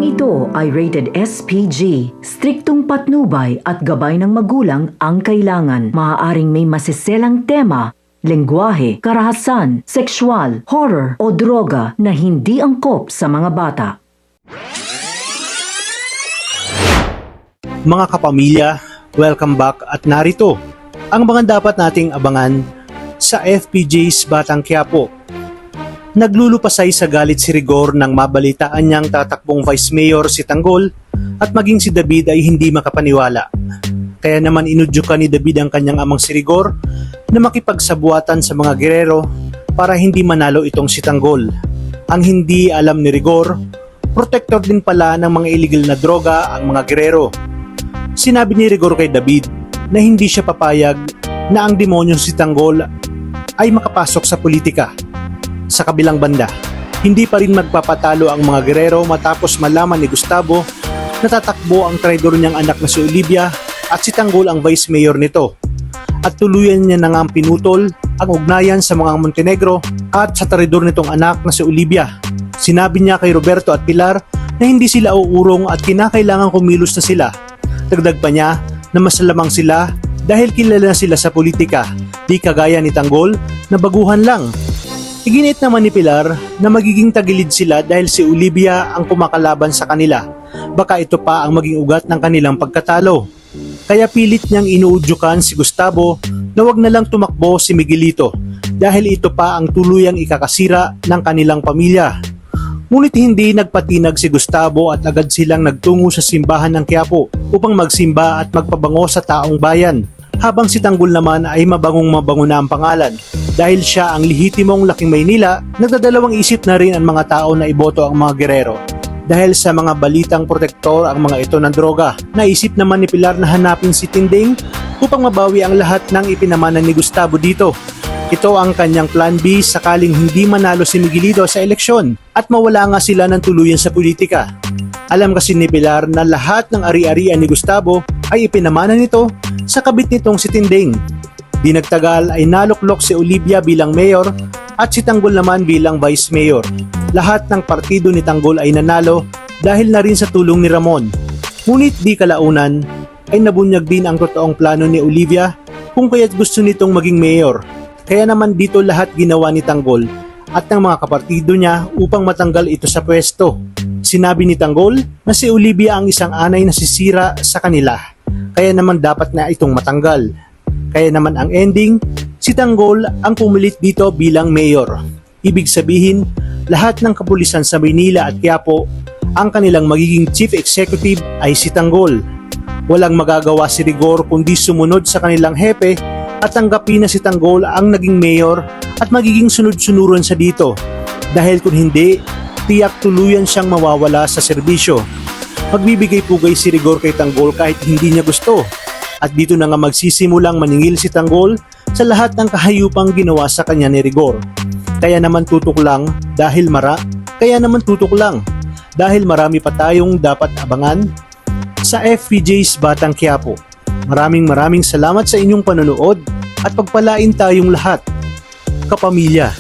Programang ito ay rated SPG. Striktong patnubay at gabay ng magulang ang kailangan. Maaaring may masiselang tema, lengguwahe, karahasan, sexual, horror o droga na hindi angkop sa mga bata. Mga kapamilya, welcome back at narito ang mga dapat nating abangan sa FPJ's Batang Quiapo. Naglulupasay sa galit si Rigor nang mabalitaan niyang tatakbong Vice Mayor si Tanggol at maging si David ay hindi makapaniwala. Kaya naman inudyukan ni David ang kanyang amang si Rigor na makipagsabuatan sa mga gerero para hindi manalo itong si Tanggol. Ang hindi alam ni Rigor, protector din pala ng mga illegal na droga ang mga gerero. Sinabi ni Rigor kay David na hindi siya papayag na ang demonyong si Tanggol ay makapasok sa politika. Sa kabilang banda, hindi pa rin magpapatalo ang mga gerero matapos malaman ni Gustavo na tatakbo ang traidor niyang anak na si Olivia at si Tanggol ang vice mayor nito. At tuluyan niya na nga pinutol ang ugnayan sa mga Montenegro at sa traidor nitong anak na si Olivia. Sinabi niya kay Roberto at Pilar na hindi sila uurong at kinakailangan kumilos na sila. Dagdag pa niya na mas lamang sila dahil kilala na sila sa politika, di kagaya ni Tanggol na baguhan lang. Iginit naman ni Pilar na magiging tagilid sila dahil si Olivia ang kumakalaban sa kanila. Baka ito pa ang maging ugat ng kanilang pagkatalo. Kaya pilit niyang inuudyukan si Gustavo na wag na lang tumakbo si Miguelito dahil ito pa ang tuluyang ikakasira ng kanilang pamilya. Ngunit hindi nagpatinag si Gustavo at agad silang nagtungo sa simbahan ng Quiapo upang magsimba at magpabango sa taong bayan. Habang si Tanggol naman ay mabangong-mabango na ang pangalan. Dahil siya ang lehitimong laking Maynila, nagdadalawang isip na rin ang mga tao na iboto ang mga gerero. Dahil sa mga balitang protektor ang mga ito ng droga, naisip naman ni Pilar na hanapin si Tinding upang mabawi ang lahat ng ipinamana ni Gustavo dito. Ito ang kanyang plan B sakaling hindi manalo si Miguelito sa eleksyon at mawala nga sila ng tuluyan sa politika. Alam kasi ni Pilar na lahat ng ari-arian ni Gustavo ay ipinamana nito sa kabit nitong si Tinding. Di nagtagal ay naluklok si Olivia bilang mayor at si Tanggol naman bilang vice mayor. Lahat ng partido ni Tanggol ay nanalo dahil na rin sa tulong ni Ramon. Ngunit di kalaunan ay nabunyag din ang totoong plano ni Olivia kung kaya't gusto nitong maging mayor. Kaya naman dito lahat ginawa ni Tanggol at ng mga kapartido niya upang matanggal ito sa pwesto. Sinabi ni Tanggol na si Olivia ang isang anay na sisira sa kanila. Kaya naman dapat na itong matanggal. Kaya naman ang ending, si Tanggol ang pumilit dito bilang mayor. Ibig sabihin, lahat ng kapulisan sa Maynila at Quiapo, ang kanilang magiging chief executive ay si Tanggol. Walang magagawa si Rigor kundi sumunod sa kanilang hepe at tanggapin na si Tanggol ang naging mayor at magiging sunod-sunuran sa dito. Dahil kung hindi, tiyak tuluyan siyang mawawala sa serbisyo. Magbibigay pugay si Rigor kay Tanggol kahit hindi niya gusto. At dito na nga magsisimulang maningil si Tanggol sa lahat ng kahayupang ginawa sa kanya ni Rigor. Kaya naman tutok lang dahil marami pa tayong dapat abangan sa FPJ's Batang Quiapo. Maraming salamat sa inyong panonood at pagpalain tayong lahat, kapamilya.